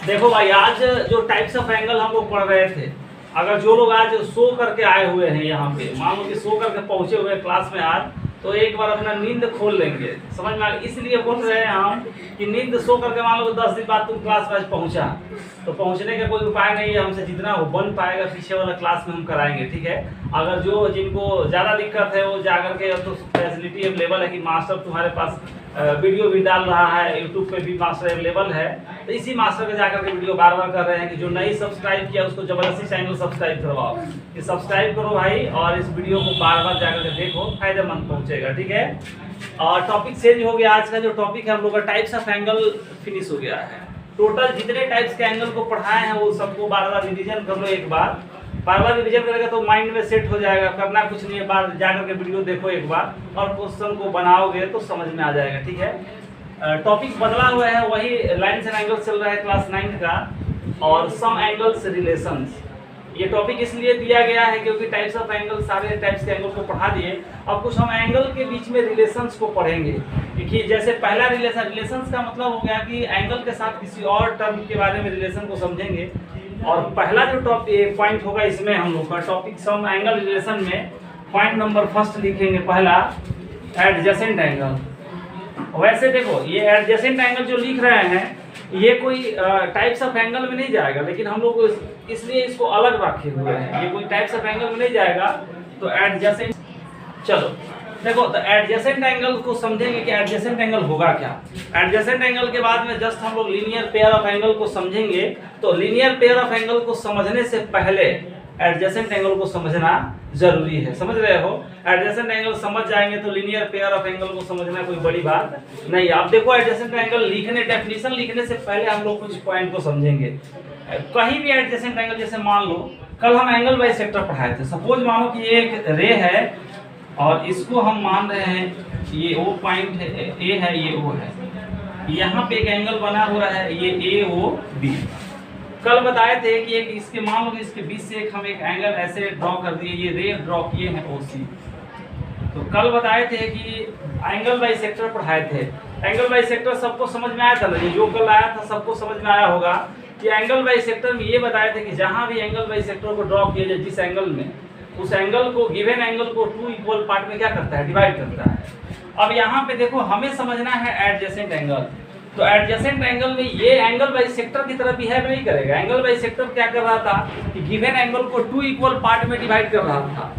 देखो भाई, आज जो टाइप्स ऑफ एंगल हम लोग पढ़ रहे थे, अगर जो लोग आज शो करके आए हुए हैं यहाँ पे, मान लो कि शो करके पहुंचे हुए हैं क्लास में आज, तो एक बार अपना नींद खोल लेंगे। समझ में आ गया? इसलिए बोल रहे हैं हम कि नींद सो करके मान लो 10 दिन बाद तुम क्लास में आज पहुंचा, तो पहुंचने का कोई उपाय नहीं है। हमसे जितना वो बन पाएगा पीछे वाला क्लास में हम कराएंगे, ठीक है। अगर जो जिनको ज़्यादा दिक्कत है वो जाकर के, तो फैसिलिटी अवेलेबल है कि मास्टर तुम्हारे पास वीडियो भी डाल रहा है, यूट्यूब पे भी मास्टर अवेलेबल है। तो इसी मास्टर के जाकर के वीडियो बार बार कर रहे हैं कि जो नहीं सब्सक्राइब किया उसको जबरदस्ती चैनल सब्सक्राइब करवाओ, कि सब्सक्राइब करो भाई, और इस वीडियो को बार बार जाकर के देखो, फायदेमंद पहुंचेगा, ठीक है। और टॉपिक चेंज हो गया। आज का जो टॉपिक है हम लोग का टाइप्स ऑफ एंगल फिनिश हो गया है। टोटल जितने टाइप्स के एंगल को पढ़ाए हैं वो सबको बार बार रिविजन कर लो। एक बार बार रिविजन करेगा तो माइंड में सेट हो जाएगा। करना कुछ नहीं है, बार जाकर के वीडियो देखो एक बार और क्वेश्चन को बनाओगे तो समझ में आ जाएगा, ठीक है। टॉपिक बदला हुआ है, वही लाइन्स एंड एंगल्स चल रहा है क्लास 9 का, और सम एंगल्स रिलेशंस। ये टॉपिक इसलिए दिया गया है क्योंकि टाइप्स ऑफ एंगल, सारे टाइप्स के एंगल को पढ़ा दिए। अब कुछ हम एंगल के बीच में रिलेशंस को पढ़ेंगे। देखिए, जैसे पहला रिलेशंस का मतलब हो गया कि एंगल के साथ किसी और टर्म के बारे में रिलेशन को समझेंगे। और पहला जो टॉपिक पॉइंट होगा इसमें हम लोग का टॉपिक सम एंगल रिलेशन में पॉइंट नंबर फर्स्ट लिखेंगे पहला, एडजेसेंट एंगल। वैसे देखो, ये एडजेसेंट एंगल जो लिख रहे हैं ये कोई टाइप्स ऑफ एंगल में नहीं जाएगा, लेकिन हम लोग इसलिए इसको अलग रखे हुए हैं। ये कोई टाइप्स ऑफ एंगल में नहीं जाएगा, तो एडजेसेंट। चलो देखो, तो एडजेसेंट एंगल को समझेंगे कि एडजेसेंट एंगल होगा क्या। एडजेसेंट एंगल के बाद में जस्ट हम लोग लीनियर पेयर ऑफ एंगल को समझेंगे। तो लीनियर पेयर ऑफ एंगल को समझने से पहले एडजेसेंट एंगल को समझना जरूरी है। समझ रहे हो? एडजेसेंट एंगल समझ जाएंगे तो लीनियर पेयर ऑफ एंगल को समझना कोई बड़ी बात नहीं। आप देखो, एडजेसेंट एंगल लिखने, डेफिनेशन लिखने से पहले हम लोग कुछ पॉइंट को समझेंगे। कहीं भी एडजेसेंट एंगल, जैसे मान लो कल हम एंगल बाइसेक्टर पढ़ाए थे। सपोज मानो कि एक रे है और इसको हम मान रहे हैं ये ओ पॉइंट है, ए है, ये ओ है। यहाँ पे एक एंगल बना हुआ है, ये ए ओ बी। कल बताए थे कि एक इसके, मान लो कि इसके बीच से एक हम एक एंगल ऐसे ड्रॉ कर दिए, ये रे ड्रॉ किए हैं ओसी। तो कल बताए थे कि एंगल बाइसेक्टर पढ़ाए थे। एंगल बाइसेक्टर सबको समझ में आया था ना? जो कल आया था सबको समझ में आया होगा कि एंगल बाइसेक्टर में ये बताए थे कि जहाँ भी एंगल बाइसेक्टर को ड्रॉ किया जाए जिस एंगल में, उस एंगल को, गिवन एंगल को 2 इक्वल पार्ट में क्या करता है? डिवाइड करता है। अब यहाँ पे देखो, हमें समझना है एडजेसेंट एंगल। तो एडजेसेंट एंगल में ये एंगल बाइसेक्टर की तरह बिहेव नहीं करेगा। एंगल बाइसेक्टर क्या कर रहा था कि गिवन एंगल को 2 इक्वल पार्ट में डिवाइड कर रहा था।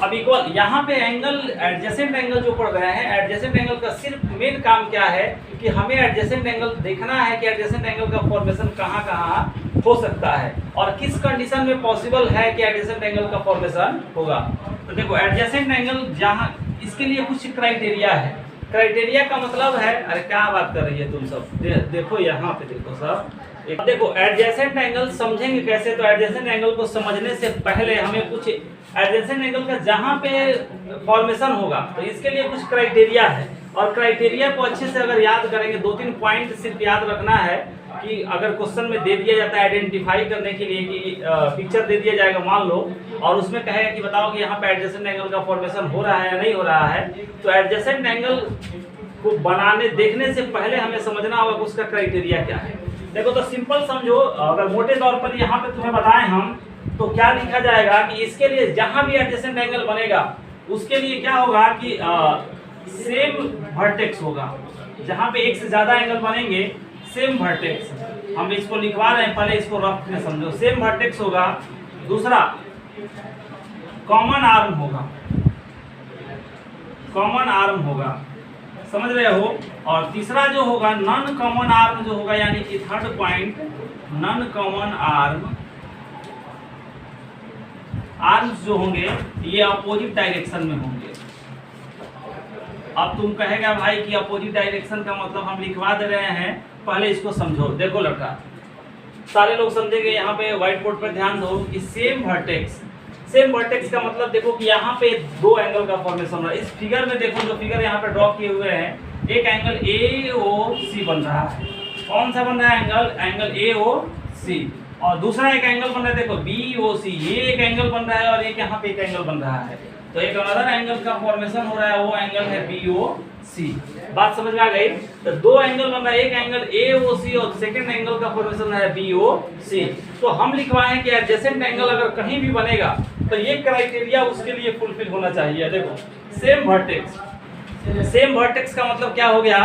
अब इक्वल, यहाँ पे एंगल, एडजेसेंट एंगल जो पढ़ रहे हैं, एडजेसेंट एंगल का सिर्फ मेन काम क्या है कि हमें एडजेसेंट एंगल देखना है कि एडजेसेंट एंगल का फॉर्मेशन कहाँ कहाँ हो सकता है और किस कंडीशन में पॉसिबल है कि एडजेसेंट एंगल का फॉर्मेशन होगा। तो देखो, एडजेसेंट एंगल जहाँ, इसके लिए कुछ क्राइटेरिया है। क्राइटेरिया का मतलब है, अरे क्या बात कर रही है तुम सब, देखो यहाँ पे देखो सब। देखो, एडजेसेंट एंगल समझेंगे कैसे? तो एडजेसेंट एंगल को समझने से पहले हमें कुछ एडजेसेंट एंगल का जहाँ पे फॉर्मेशन होगा तो इसके लिए कुछ क्राइटेरिया है। और क्राइटेरिया को अच्छे से अगर याद करेंगे, 2-3 पॉइंट सिर्फ याद रखना है कि अगर क्वेश्चन में दे दिया जाता है आइडेंटिफाई करने के लिए कि पिक्चर दे दिया जाएगा मान लो, और उसमें कहेगा कि बताओ कि यहाँ पे एडजेसेंट एंगल का फॉर्मेशन हो रहा है या नहीं हो रहा है, तो एडजेसेंट एंगल को बनाने, देखने से पहले हमें समझना होगा कि उसका क्राइटेरिया क्या है। देखो, तो सिंपल समझो, अगर मोटे तौर पर यहाँ पे तुम्हें बताएं हम, तो क्या लिखा जाएगा कि इसके लिए जहाँ भी एडजेसेंट एंगल बनेगा उसके लिए क्या होगा कि सेम वर्टेक्स होगा। जहाँ पे एक से ज्यादा एंगल बनेंगे, सेम वर्टेक्स, हम इसको लिखवा रहे हैं, पहले इसको रफ में समझो। सेम वर्टेक्स होगा। दूसरा, कॉमन आर्म होगा, कॉमन आर्म होगा, समझ रहे हो। और तीसरा जो होगा नॉन कॉमन आर्म जो होगा, यानी कि third point, non common arms जो होंगे ये अपोजिट डायरेक्शन में होंगे। अब तुम कहेगा भाई कि अपोजिट डायरेक्शन का मतलब हम लिखवा दे रहे हैं, पहले इसको समझो। देखो लड़का, सारे लोग समझेंगे, यहाँ पे व्हाइट बोर्ड पर ध्यान दो कि सेम वर्टेक्स। सेम वर्टेक्स का मतलब देखो कि यहाँ पे 2 एंगल का फॉर्मेशन हो रहा है। इस फिगर में देखो, जो फिगर यहाँ पे ड्रॉ किए हुए हैं, एक एंगल AOC बन रहा है। कौन सा बन रहा है एंगल? Angle AOC। और दूसरा एक एंगल बन रहा है, देखो BOC। ये एक एंगल बन रहा है और एक यहाँ पे एक एंगल बन रहा है। तो एक अदर एंगल का फॉर्मेशन हो रहा है, वो एंगल है BOC। सी। बात समझ में आ गई? तो दो एंगल बन रहा है, एक एंगल AOC और सेकंड एंगल का फॉर्मेशन है BOC। तो हम लिखवाएं कि एडजेसेंट एंगल अगर कहीं भी बनेगा तो ये क्राइटेरिया उसके लिए फुलफिल होना चाहिए। देखो सेम वर्टेक्स, सेम वर्टेक्स का मतलब क्या हो गया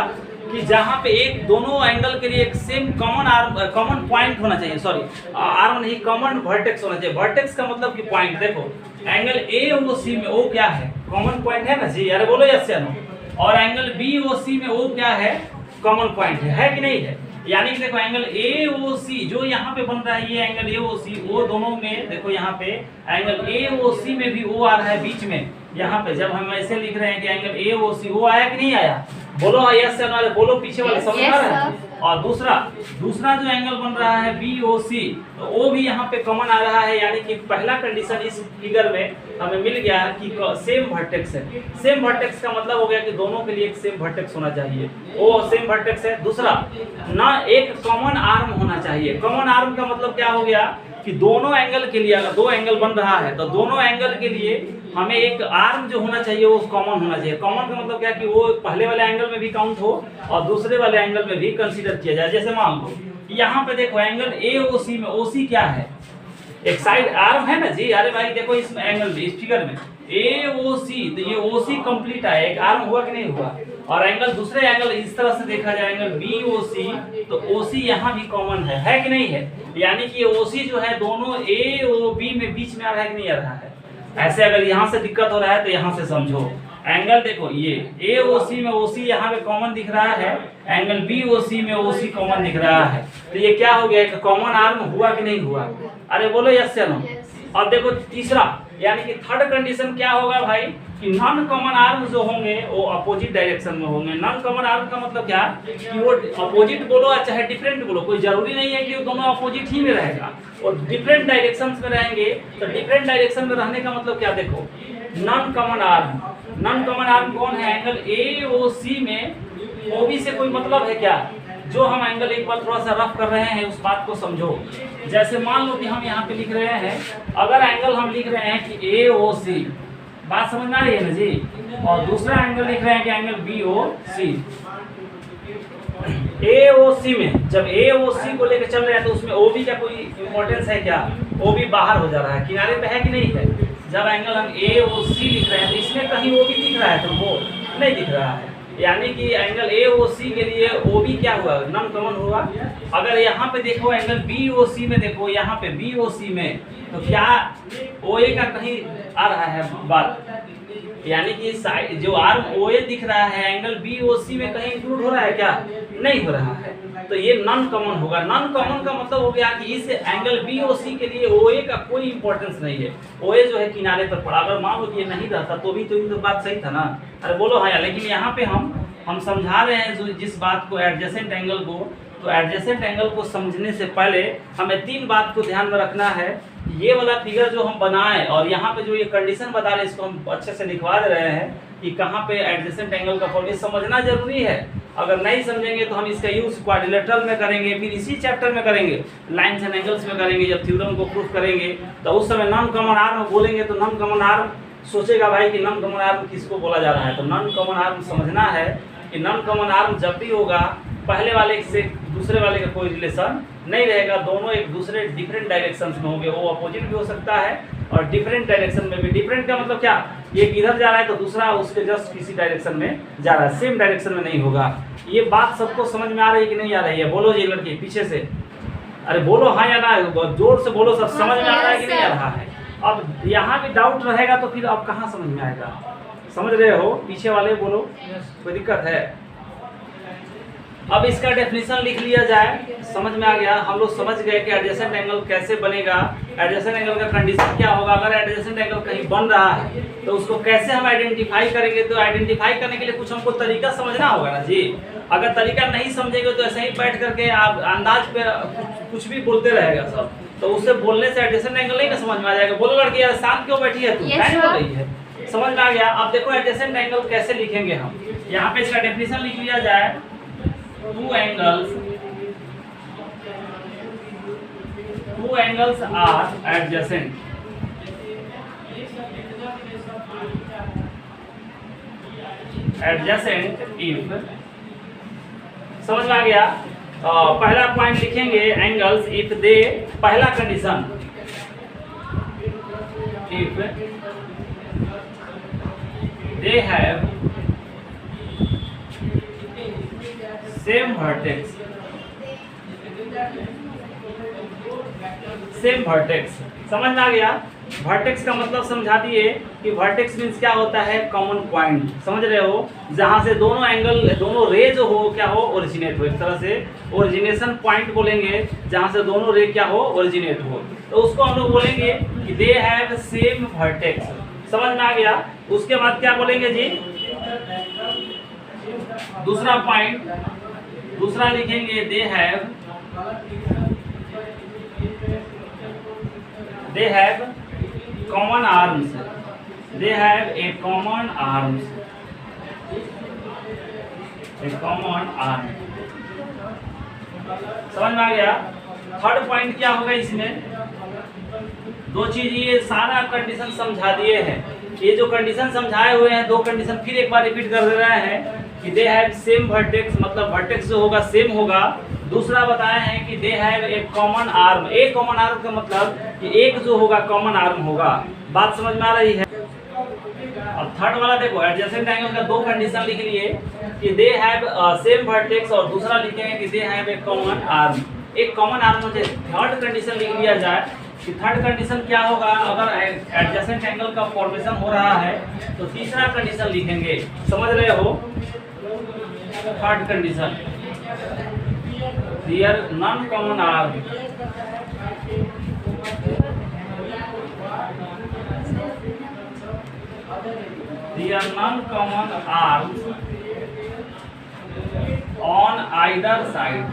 कि जहां पे एक दोनों एंगल के लिए एक same common arm, common point होना चाहिए, सॉरी आर्म नहीं, कॉमन वर्टेक्स होना चाहिए। वर्टेक्स का मतलब कि पॉइंट। देखो एंगल AOC में O क्या है? कॉमन पॉइंट है ना जी, अरे बोलो यस या नो। और एंगल BOC में O क्या है? कॉमन पॉइंट है कि नहीं है? यानी कि देखो एंगल AOC जो यहाँ पे बन रहा है, ये एंगल AOC, वो दोनों में देखो यहाँ पे एंगल AOC में भी O आ रहा है बीच में। यहाँ पे जब हम ऐसे लिख रहे हैं कि एंगल AOC, वो आया कि नहीं आया? बोलो यस या नो, बोलो पीछे वाले समझ आ रहा है? और दूसरा जो एंगल बन रहा है BOC, तो वो भी यहाँ पे कॉमन आ रहा है। यानी कि पहला कंडीशन इस फिगर में हमें मिल गया कि सेम वर्टेक्स है। सेम वर्टेक्स का मतलब हो गया कि दोनों के लिए एक सेम वर्टेक्स होना चाहिए, वो सेम वर्टेक्स है। दूसरा ना एक कॉमन आर्म होना चाहिए। कॉमन आर्म का मतलब क्या हो गया कि दोनों एंगल के लिए, अगर दो एंगल बन रहा है तो दोनों एंगल के लिए हमें एक आर्म जो होना चाहिए वो कॉमन होना चाहिए। कॉमन का मतलब क्या कि वो पहले वाले एंगल में भी काउंट हो और दूसरे वाले एंगल में भी कंसीडर किया जाए। जैसे मान लो यहाँ पे देखो एंगल AOC में OC क्या है? एक साइड आर्म है ना जी। अरे भाई देखो इस एंगल में, इस फिगर में AOC, तो ये OC कंप्लीट है, एक आर्म हुआ कि नहीं हुआ? और एंगल दूसरे एंगल इस तरह से देखा जाए एंगल BOC, तो OC यहाँ भी कॉमन है कि नहीं है? यानी कि OC जो है दोनों AOB में बीच में आ रहा है कि नहीं आ रहा है? ऐसे अगर यहाँ से दिक्कत हो रहा है तो यहाँ से समझो। एंगल देखो ये AOC में OC यहाँ पे कॉमन दिख रहा है, एंगल BOC में OC कॉमन दिख रहा है, तो ये क्या हो गया? एक कॉमन आर्म हुआ कि नहीं हुआ? अरे बोलो यस या नो। और देखो तीसरा, यानी कि थर्ड कंडीशन क्या होगा भाई कि नॉन कॉमन आर्म जो होंगे वो अपोजिट डायरेक्शन में होंगे। नॉन कॉमन आर्म का मतलब क्या कि वो अपोजिट बोलो या चाहे डिफरेंट बोलो, कोई जरूरी नहीं है कि वो दोनों अपोजिट ही में रहेगा, और डिफरेंट डायरेक्शन में रहेंगे। तो डिफरेंट डायरेक्शन में रहने का मतलब क्या? देखो non common arm, non common arm कौन है? एंगल AOC में OB से कोई मतलब है क्या? जो हम एंगल एक बार थोड़ा सा रफ कर रहे हैं उस बात को समझो। जैसे मान लो कि हम यहाँ पे लिख रहे हैं, अगर एंगल हम लिख रहे हैं कि AOC, बात समझ में आ रही है ना जी, और दूसरा एंगल लिख रहे हैं कि एंगल BOC। AOC में जब AOC को लेकर चल रहे हैं तो उसमें OB का कोई इंपॉर्टेंस है क्या? OB बाहर हो जा रहा है, किनारे पे है कि नहीं है? जब एंगल हम AOC लिख रहे हैं तो इसमें कहीं OB दिख रहा है? तो वो नहीं दिख रहा है। यानी कि एंगल AOC के लिए OB क्या हुआ? नॉन कॉमन हुआ। अगर यहाँ पे देखो एंगल BOC में, देखो यहाँ पे BOC में, तो क्या OA का कहीं आ रहा है बात? यानी कि साइड जो आर्म OA दिख रहा है एंगल BOC में कहीं इंक्लूड हो रहा है क्या? नहीं हो रहा है, तो ये नॉन कॉमन होगा। नॉन कॉमन का मतलब हो गया कि इस एंगल BOC के लिए OA का कोई इंपॉर्टेंस नहीं है। OA जो है किनारे पर पड़ा, अगर मान लो कि ये नहीं रहता तो भी तो बात सही था ना? अरे बोलो हाँ यार। लेकिन यहाँ पे हम समझा रहे हैं जो जिस बात को एडजेसेंट एंगल को, तो एडजेसेंट एंगल को समझने से पहले हमें तीन बात को ध्यान में रखना है। ये वाला फिगर जो हम बनाए और यहाँ पे जो ये कंडीशन बता रहे हैं इसको हम अच्छे से लिखवा दे रहे हैं कि कहाँ पे एडजेसेंट एंगल का फॉर्मूला समझना जरूरी है। अगर नहीं समझेंगे तो हम इसका यूज क्वाड्रिलेटरल में करेंगे, फिर इसी चैप्टर में करेंगे, लाइन्स एंड एंगल्स में करेंगे। जब थ्योरम को प्रूफ करेंगे तो उस समय नॉन कॉमन आर्म बोलेंगे तो नॉन कॉमन आर्म सोचेगा भाई कि नॉन कॉमन आर्म किसको बोला जा रहा है। तो नॉन कॉमन आर्म समझना है कि नॉन कॉमन आर्म जब भी होगा पहले वाले से दूसरे वाले का कोई रिलेशन नहीं रहेगा, दोनों एक दूसरे डिफरेंट डायरेक्शन में होंगे। वो अपोजिट भी हो सकता है और डिफरेंट डायरेक्शन में भी। डिफरेंट का मतलब क्या? एक इधर जा रहा है तो दूसरा उसके जस्ट किसी डायरेक्शन में जा रहा है, सेम डायरेक्शन में नहीं होगा। ये बात सबको समझ में आ रही है कि नहीं आ रही है? बोलो जी लड़के पीछे से, अरे बोलो हाँ या ना, जोर से बोलो। सब समझ में आ रहा है कि नहीं आ रहा है? अब यहाँ भी डाउट रहेगा तो फिर अब कहाँ समझ में आएगा? समझ रहे हो? पीछे वाले बोलो, कोई दिक्कत है? अब इसका डेफिनेशन लिख लिया जाए। समझ में आ गया? हम लोग समझ गए कि एडजेसेंट एंगल कैसे बनेगा, एडजेसेंट एंगल का कंडीशन क्या होगा। अगर एडजेसेंट एंगल कहीं बन रहा है तो उसको कैसे हम आइडेंटिफाई करेंगे? तो आइडेंटिफाई करने के लिए कुछ हमको तरीका समझना होगा ना जी। अगर तरीका नहीं समझेंगे तो ऐसे ही बैठ करके आप अंदाज पे कुछ भी बोलते रहेगा सब, तो उससे बोलने से एडजेसेंट एंगल नहीं ना समझ में आ जाएगा। बोलो लड़की यार शांत क्यों बैठी है तू? नहीं बोल रही है? समझ में आ गया? अब देखो एडजेसेंट एंगल कैसे लिखेंगे हम। यहाँ पे इसका डेफिनेशन लिख लिया जाए। Two angles are adjacent. Adjacent if, समझ में आ गया। पहला पॉइंट लिखेंगे एंगल्स इफ दे, पहला condition if they have same vertex, same vertex, समझ में आ गया। वर्टेक्स का मतलब समझा दिए कि वर्टेक्स मीन्स क्या होता है, कॉमन पॉइंट, समझ रहे हो, जहां से दोनों एंगल, दोनों रे जो हो क्या हो, ओरिजिनेट हो। एक तरह से ओरिजिनेशन पॉइंट बोलेंगे जहां से दोनों रे क्या हो, ओरिजिनेट हो, तो उसको हम लोग बोलेंगे कि दे हैव सेम वर्टेक्स, समझ में आ गया। उसके बाद क्या बोलेंगे जी, दूसरा पॉइंट, दूसरा लिखेंगे they have common arms, they have a common arms, A common arm, समझ में आ गया। थर्ड पॉइंट क्या होगा इसमें, दो चीज, ये सारा कंडीशन समझा दिए हैं, ये जो कंडीशन समझाए हुए हैं, दो कंडीशन फिर एक बार रिपीट कर दे रहे हैं कि दे हैव सेम वर्टेक्स, मतलब वर्टेक्स जो होगा सेम होगा। दूसरा बताए हैं कि दे हैव एक कॉमन आर्म, एक कॉमन आर्म का मतलब कि एक जो होगा कॉमन आर्म होगा, बात समझ में आ रही है। और थर्ड वाला देखो, एडजेसेंट एंगल का दो कंडीशन लिख लिए कि दे हैव सेम वर्टेक्स, और दूसरा लिखेंगे कि दे हैव एक कॉमन आर्म, एक कॉमन आर्म मुझे थर्ड कंडीशन लिख लिया जाए कि थर्ड कंडीशन क्या होगा, अगर एडजेसेंट एंगल का फॉर्मेशन हो रहा है तो तीसरा कंडीशन लिखेंगे, समझ रहे हो। Third condition, their non common arm, their non common arms on either side,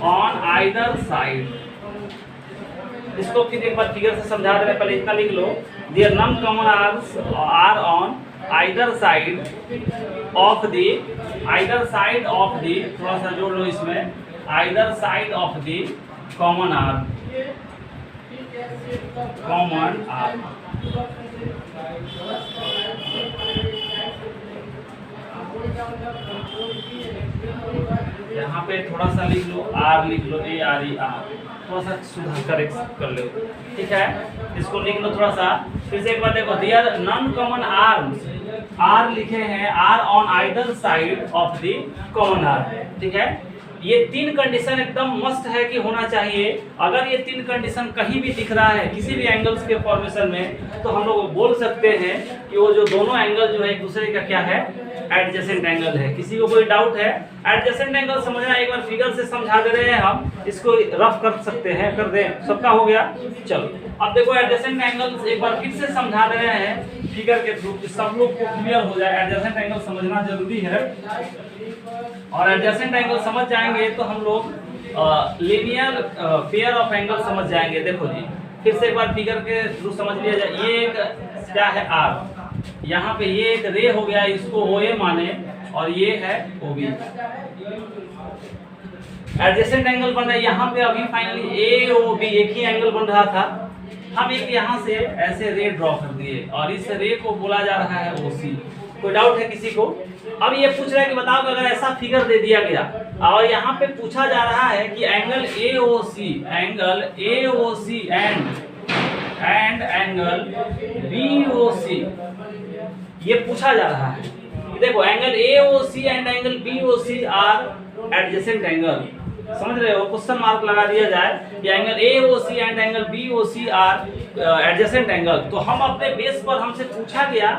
on either side. इसको फिर एक बार फिगर से समझा दे रहे, पहले इतना लिख लो, there non common arms are on either side of the, either side of the, थोड़ा सा जोड़ लो इसमें, either side of the common arm, common arm. यहाँ पे थोड़ा सा लिख लो, आर लिख लो, ए आर ई आर, थोड़ा सा सुधार करेक्ट कर लो, ठीक है। इसको लिख लो थोड़ा सा, फिर से एक बार देखो, their non common arms, are लिखे हैं, are on either side of the common arm, ठीक है। ये तीन कंडीशन एकदम मस्ट है कि होना चाहिए। अगर ये तीन कंडीशन कहीं भी दिख रहा है किसी भी एंगल्स के फॉर्मेशन में, तो हम लोग बोल सकते हैं कि वो जो दोनों एंगल जो है एक दूसरे का क्या है, एडजेसेंट एंगल है। किसी को कोई डाउट है, एडजेसेंट एंगल समझना, एक बार फिगर से समझा दे रहे हैं हम, इसको रफ कर सकते हैं, कर दें, सबका हो गया। चलो अब देखो एडजेसेंट एंगल एक बार फिर से समझा दे रहे हैं फिगर के थ्रू, सब लोग को क्लियर हो जाए। एडजेसेंट एंगल समझना जरूरी है, और एडजेसेंट एंगल समझ जाएंगे तो हम लोग लीनियर पेयर ऑफ एंगल समझ जाएंगे। देखो जी, फिर से एक बार फिगर के थ्रू समझ लिया जाए। ये एक क्या है, आर, यहाँ पे ये एक रे हो गया, इसको ओ ए माने, और ये है ओ बी। एडजेसेंट एंगल बन रहा है, यहाँ पे अभी फाइनली ए ओ बी एक ही एंगल बन रहा था, हम एक यहाँ से ऐसे रे ड्रॉ कर दिए, और इस रे को बोला जा रहा है ओ सी। कोई डाउट है किसी को? अब ये पूछ रहा है कि बताओ कि अगर ऐसा फिगर दे दिया गया और यहाँ पे पूछा जा रहा है कि angle AOC, angle AOC and angle BOC, ये पूछा जा रहा है। देखो angle AOC and angle BOC are adjacent angle, समझ रहे हो? क्वेश्चन मार्क लगा दिया जाए कि angle AOC and angle BOC are adjacent angle, तो हम अपने बेस पर हमसे पूछा गया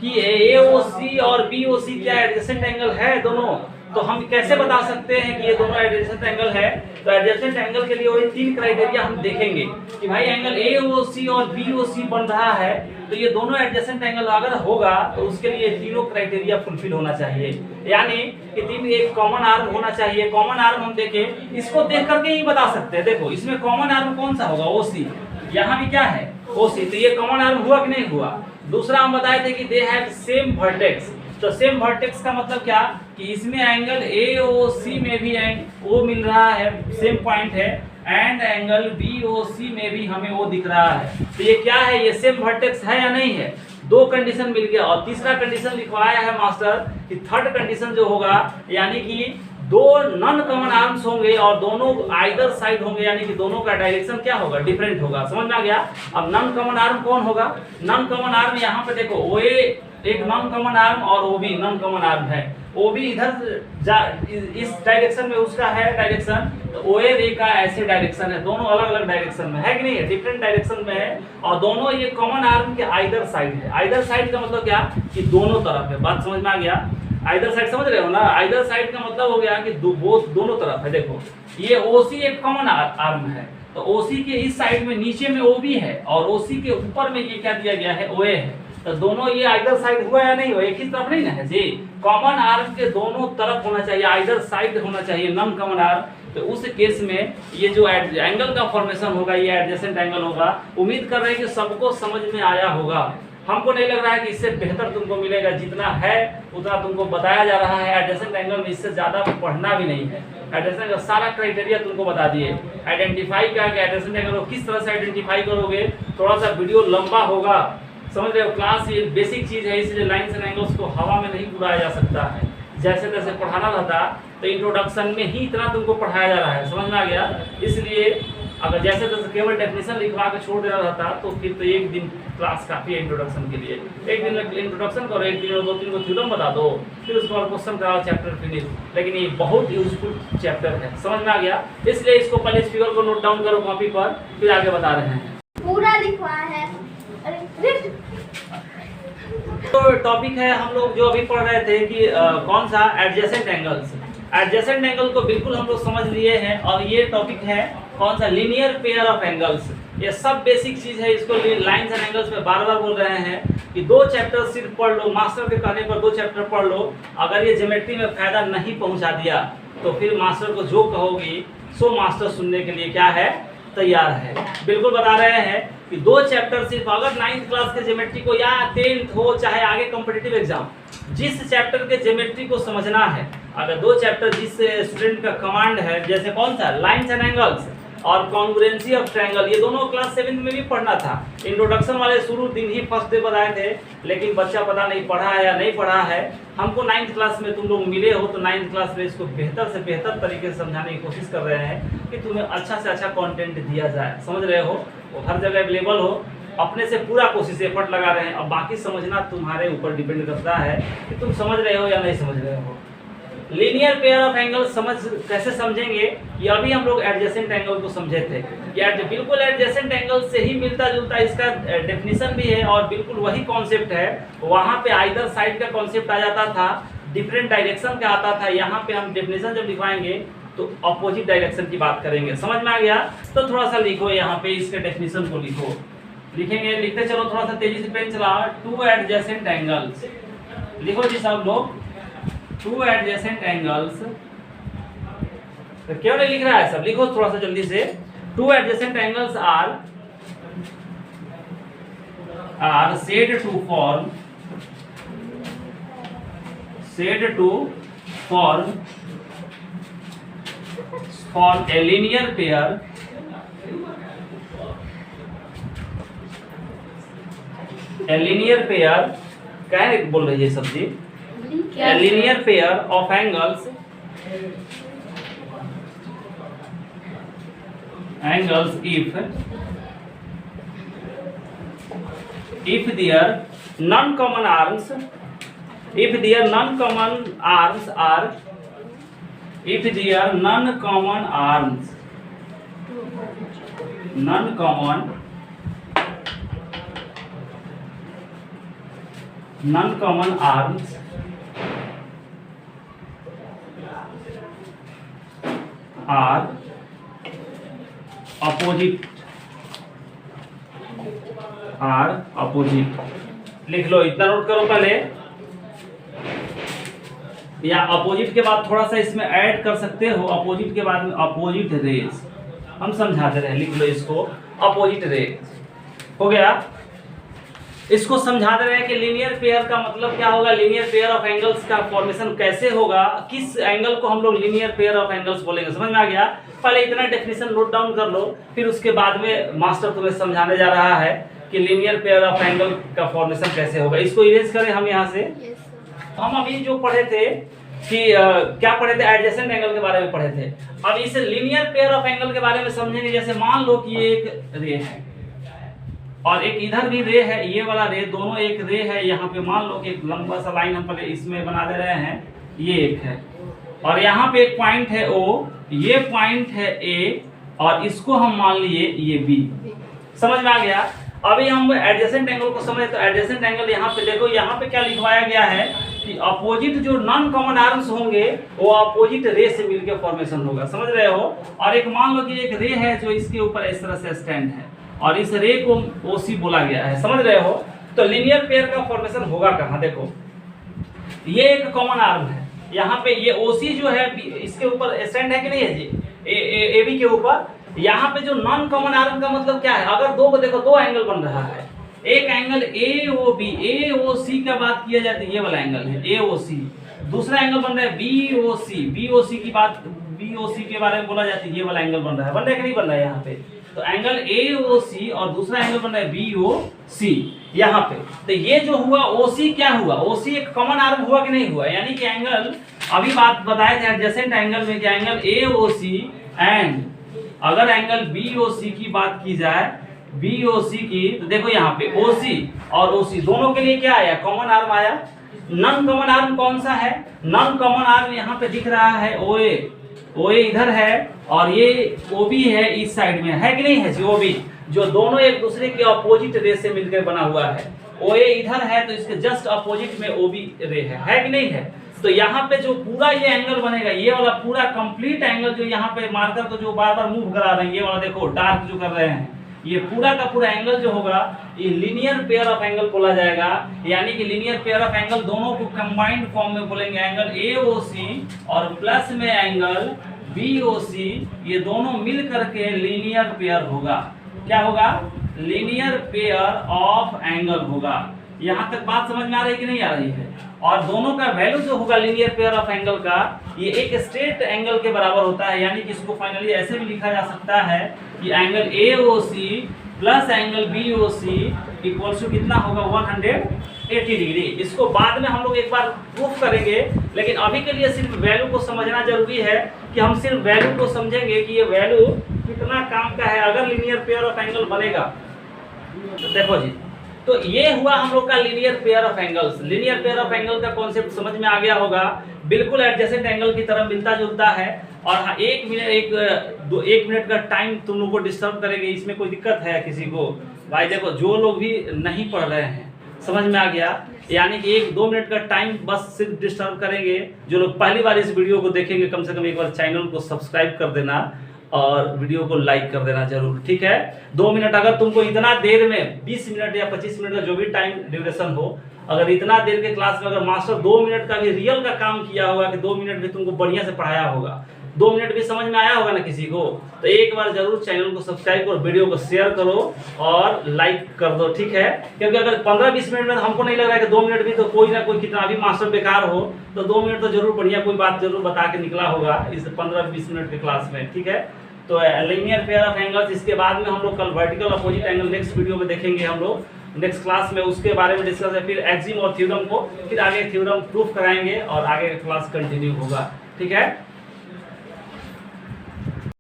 कि AOC और BOC क्या एडजेसेंट एंगल है दोनों, तो हम कैसे बता सकते हैं कि ये दोनों एडजेसेंट एंगल है? तो एडजेसेंट एंगल के लिए वही तीन क्राइटेरिया हम देखेंगे कि भाई एंगल AOC और BOC बन रहा है, तो ये दोनों एडजेसेंट एंगल अगर होगा तो उसके लिए तीनों क्राइटेरिया फुलफिल होना चाहिए, यानी कि तीन, एक कॉमन आर्म होना चाहिए। कॉमन आर्म हम देखें, इसको देख करके ही बता सकते हैं। देखो इसमें कॉमन आर्म कौन सा होगा? OC, यहाँ भी क्या है? OC, तो ये कॉमन आर्म हुआ कि नहीं हुआ? दूसरा हम बताए थे कि दे हैव सेम वर्टेक्स, तो सेम वर्टेक्स का मतलब क्या कि इसमें एंगल AOC में भी O मिल रहा है, सेम पॉइंट है, एंड एंगल BOC में भी हमें वो दिख रहा है। तो ये क्या है, ये सेम वर्टेक्स है या नहीं है? दो कंडीशन मिल गया। और तीसरा कंडीशन लिखवाया है मास्टर कि थर्ड कंडीशन जो होगा, यानी कि दो नॉन कॉमन आर्म्स होंगे और दोनों आइदर साइड होंगे, यानी कि दोनों का डायरेक्शन क्या होगा, डिफरेंट होगा। समझ में आ गया? अब नॉन कॉमन आर्म कौन होगा? नॉन कॉमन आर्म यहाँ पे देखो, OA एक नॉन कॉमन आर्म और OB नॉन कॉमन आर्म है। OB इधर इस डायरेक्शन में उसका है डायरेक्शन, तो OA रे का ऐसे डायरेक्शन है, दोनों अलग अलग डायरेक्शन में है कि नहीं है, डिफरेंट डायरेक्शन में है। और दोनों ये कॉमन आर्म के आइदर साइड है। आइदर साइड का मतलब क्या कि दोनों तरफ है। बात समझ में आ गया? आइदर साइड समझ रहे हो ना? आइदर साइड का मतलब हो गया कि दोनों तरफ है। देखो ये OC एक कॉमन आर्म है, तो OC के इस साइड में नीचे में OB है और OC के ऊपर में ये क्या दिया गया है, OA है। तो दोनों ये आइदर साइड हुआ या नहीं हुआ? एक ही तरफ नहीं ना है जी। कॉमन आर्म के दोनों तरफ होना चाहिए, आइदर साइड होना चाहिए नॉन कॉमन आर्म। तो उस केस में ये जो एंगल का फॉर्मेशन होगा, ये एडजेसेंट एंगल होगा। उम्मीद कर रहे हैं कि सबको समझ में आया होगा। हमको नहीं लग रहा है कि इससे बेहतर तुमको मिलेगा, जितना है उतना तुमको बताया जा रहा है। एडजेसेंट एंगल में इससे ज्यादा पढ़ना भी नहीं है। एडजेसेंट का सारा क्राइटेरिया तुमको बता दिए। आइडेंटिफाई क्या है, एडजेसेंट एंगल को किस तरह से आइडेंटिफाई करोगे, थोड़ा सा वीडियो लंबा होगा, समझ रहे हो? क्लास ये बेसिक चीज है, इसलिए लाइन्स एंड एंगल्स को हवा में नहीं उड़ाया जा सकता है। जैसे तैसे पढ़ाना रहता तो इंट्रोडक्शन में ही इतना तुमको पढ़ाया जा रहा है। समझ में आ गया? इसलिए अगर जैसे तैसे केवल डेफिनेशन लिखवा के छोड़ देना रहता तो फिर तो एक दिन क्लास काफी है इंट्रोडक्शन के लिए। एक दिन में इंट्रोडक्शन करो, एक दिन में 2-3 को थ्योरम बता दो, फिर उसके बाद क्वेश्चन कराओ, चैप्टर फिनिश। लेकिन ये बहुत यूजफुल चैप्टर है। समझ में आ गया? इसलिए इसको पहले इस फिगर को नोट डाउन करो कॉपी पर, फिर आगे बता रहे हैं। पूरा लिखवा है। तो टॉपिक है हम लोग जो अभी पढ़ रहे थे कि कौन सा, एडजेसेंट एंगल्स। एडजेसेंट एंगल को बिल्कुल हम लोग समझ लिए हैं। और ये टॉपिक है कौन सा, लीनियर पेयर ऑफ एंगल्स। ये सब बेसिक चीज है। इसको लाइंस एंड एंगल्स में बार बार बोल रहे हैं कि 2 चैप्टर सिर्फ पढ़ लो, मास्टर के कहने पर 2 चैप्टर पढ़ लो। अगर ये ज्योमेट्री में फायदा नहीं पहुंचा दिया तो फिर मास्टर को जो कहोगी सो मास्टर सुनने के लिए क्या है, तैयार है। बिल्कुल बता रहे हैं कि 2 चैप्टर सिर्फ, अगर 9th क्लास के ज्योमेट्री को या 10th हो चाहे आगे कॉम्पिटिटिव एग्जाम, जिस चैप्टर के ज्योमेट्री को समझना है, अगर 2 चैप्टर जिस स्टूडेंट का कमांड है, जैसे कौन सा, लाइंस एंड एंगल्स और कॉन्ग्रुएंसी ऑफ ट्रायंगल, ये दोनों क्लास 7th में भी पढ़ना था। इंट्रोडक्शन वाले शुरू दिन ही फर्स्ट डे बताए थे, लेकिन बच्चा पता नहीं पढ़ा है या नहीं पढ़ा है। हमको 9th क्लास में तुम लोग मिले हो तो 9th क्लास में इसको बेहतर से बेहतर तरीके से समझाने की कोशिश कर रहे हैं कि तुम्हें अच्छा से अच्छा कंटेंट दिया जाए। समझ रहे हो? वो हर जगह अवेलेबल हो। अपने से पूरा कोशिश एफर्ट लगा रहे हैं। अब बाकी समझना तुम्हारे ऊपर डिपेंड करता है कि तुम समझ रहे हो या नहीं समझ रहे हो। लीनियर पेयर ऑफ एंगल समझ कैसे समझेंगे, ये अभी हम लोग एडजेसेंट एंगल को समझे थे। ये बिल्कुल एडजेसेंट एंगल से ही मिलता जुलता इसका डेफिनेशन भी है और बिल्कुल वही कॉन्सेप्ट है। वहाँ पे आइदर साइड का कॉन्सेप्ट आ जाता था, डिफरेंट डायरेक्शन का आता था। यहाँ पे हम डेफिनेशन जब लिखवाएंगे तो अपोजिट डायरेक्शन की बात करेंगे। समझ में आ गया? तो थोड़ा सा लिखो, यहाँ पे इसके डेफिनेशन को लिखो। लिखेंगे, लिखते चलो, थोड़ा सा तेजी से पेन चलाओ। 2 एडजेसेंट एंगल्स लिखो जी सब लोग। 2 एडजेसेंट एंगल्स, तो क्यों नहीं लिख रहा है सब, लिखो थोड़ा सा जल्दी से। 2 adjacent angles are said to form a linear pair क्या बोल रही है सब्जी, a linear pair of angles if their non-common arms are opposite। लिख लो, इतना नोट करो पहले। या अपोजिट के बाद थोड़ा सा इसमें ऐड कर सकते हो, अपोजिट के बाद में अपोजिट रेज हम समझाते रहे। लिख लो इसको, अपोजिट रेज हो गया। इसको समझा दे रहे हैं कि लीनियर पेयर का मतलब क्या होगा, लीनियर पेयर ऑफ एंगल्स का फॉर्मेशन कैसे होगा, किस एंगल को हम लोग लीनियर पेयर ऑफ एंगल्स बोलेंगे। समझ में आ गया? पहले इतना डेफिनेशन नोट डाउन कर लो, फिर उसके बाद में मास्टर तुम्हें समझाने जा रहा है कि लीनियर पेयर ऑफ एंगल का फॉर्मेशन कैसे होगा। इसको इरेज करें हम यहाँ से। हम अभी जो पढ़े थे कि क्या पढ़े थे, एडजेसेंट एंगल के बारे में पढ़े थे। अब इस लीनियर पेयर ऑफ एंगल के बारे में समझेंगे। जैसे मान लो कि ये एक रे है और एक इधर भी रे है, ये वाला रे, दोनों एक रे है। यहाँ पे मान लो कि एक लंबा सा लाइन हम पहले इसमें बना दे रहे हैं, ये एक है और यहाँ पे एक पॉइंट है O, ये पॉइंट है A और इसको हम मान लिए ये B। समझ में आ गया? अभी हम एडजेसेंट एंगल को समझे तो एडजेसेंट एंगल यहाँ पे देखो, यहाँ पे क्या लिखवाया गया है कि अपोजिट जो नॉन कॉमन आर्म्स होंगे वो अपोजिट रे से मिलकर फॉर्मेशन होगा। समझ रहे हो? और एक मान लो कि एक रे है जो इसके ऊपर इस तरह से स्टैंड है और इस रे को OC बोला गया है। समझ रहे हो? तो लीनियर पेयर का फॉर्मेशन होगा कहाँ? देखो, ये एक कॉमन आर्म है, यहाँ पे ये OC जो है इसके ऊपर स्टैंड है कि नहीं है जी, AB के ऊपर। यहाँ पे जो नॉन कॉमन आर्म का मतलब क्या है, अगर दो को देखो, दो एंगल बन रहा है। एक एंगल AOB, AOC का बात किया जाता है, ये वाला एंगल है AOC। दूसरा एंगल बन रहा है BOC, BOC की बात, BOC के बारे में बोला जाता है, ये वाला एंगल बन रहा है कि नहीं बन रहा है यहाँ पे? तो एंगल AOC और दूसरा एंगल बन रहा है BOC यहाँ पे। तो ये जो हुआ OC क्या हुआ, OC एक कॉमन आर्म हुआ कि नहीं हुआ? यानी कि एंगल अभी बात बताए थे एडजेसेंट एंगल में कि एंगल AOC एंड अगर एंगल BOC की बात की जाए, BOC की, तो देखो यहाँ पे OC और OC दोनों के लिए क्या आया, कॉमन आर्म आया। नॉन कॉमन आर्म कौन सा है? नॉन कॉमन आर्म यहाँ पे दिख रहा है OA इधर है और ये OB है इस साइड में, है कि नहीं है? OB जो दोनों एक दूसरे के अपोजिट रे से मिलकर बना हुआ है। OA इधर है तो इसके जस्ट अपोजिट में OB रे है कि नहीं है? तो यहाँ पे जो पूरा ये एंगल बनेगा, ये वाला पूरा कंप्लीट एंगल जो यहाँ पे मार्कर को जो बार बार मूव करा रहे हैं, ये वाला देखो डार्क जो कर रहे हैं, ये पूरा का पूरा एंगल जो होगा ये लीनियर पेयर ऑफ एंगल बोला जाएगा। यानी कि लीनियर पेयर ऑफ एंगल दोनों को कंबाइंड फॉर्म में बोलेंगे, एंगल AOC और प्लस में एंगल BOC, ये दोनों मिल करके लीनियर पेयर होगा। क्या होगा? लीनियर पेयर ऑफ एंगल होगा। यहाँ तक बात समझ में आ रही है कि नहीं आ रही है? और दोनों का वैल्यू जो होगा लीनियर पेयर ऑफ एंगल का, ये एक स्ट्रेट एंगल के बराबर होता है। यानी कि इसको फाइनली ऐसे भी लिखा जा सकता है कि angle AOC plus angle BOC equals to कितना होगा, 180 डिग्री। इसको बाद में हम लोग एक बार प्रूफ करेंगे, लेकिन अभी के लिए सिर्फ वैल्यू को समझना जरूरी है कि हम सिर्फ वैल्यू को समझेंगे कि ये वैल्यू कितना काम का है अगर लीनियर पेयर ऑफ एंगल बनेगा। तो देखो जी, तो ये हुआ हम लोग का linear pair of angles. Linear pair of angle का कॉन्सेप्ट समझ में आ गया होगा। बिल्कुल एडजेसेंट एंगल की तरह मिलता जुलता है। और हाँ, एक मिनट का टाइम तुम लोग को डिस्टर्ब करेंगे, इसमें कोई दिक्कत है किसी को? भाई देखो, जो लोग भी नहीं पढ़ रहे हैं, समझ में आ गया? यानी कि 1-2 मिनट का टाइम बस सिर्फ डिस्टर्ब करेंगे। जो लोग पहली बार इस वीडियो को देखेंगे, कम से कम एक बार चैनल को सब्सक्राइब कर देना और वीडियो को लाइक कर देना जरूर, ठीक है? 2 मिनट, अगर तुमको इतना देर में 20 मिनट या 25 मिनट का जो भी टाइम ड्यूरेशन हो, अगर इतना देर के क्लास में अगर मास्टर 2 मिनट का भी रियल का काम किया होगा कि 2 मिनट भी तुमको बढ़िया से पढ़ाया होगा, 2 मिनट भी समझ में आया होगा ना किसी को, तो एक बार जरूर चैनल को सब्सक्राइब करो, वीडियो को शेयर करो और लाइक कर दो, ठीक है? क्योंकि अगर 15-20 मिनट में हमको नहीं लग रहा है कि 2 मिनट भी तो कोई ना कोई कितना भी मास्टर बेकार हो, तो 2 मिनट तो जरूर बढ़िया कोई बात जरूर बता के निकला होगा इस 15-20 मिनट के क्लास में, ठीक है? तो लीनियर पेयर ऑफ एंगल्स, इसके बाद में हम लोग कल vertical opposite angle next video में देखेंगे हम लोग नेक्स्ट क्लास में, उसके बारे में डिस्कस है। फिर एक्सिम और थ्योरम को फिर आगे थ्योरम प्रूफ कराएंगे और आगे क्लास कंटिन्यू होगा, ठीक है?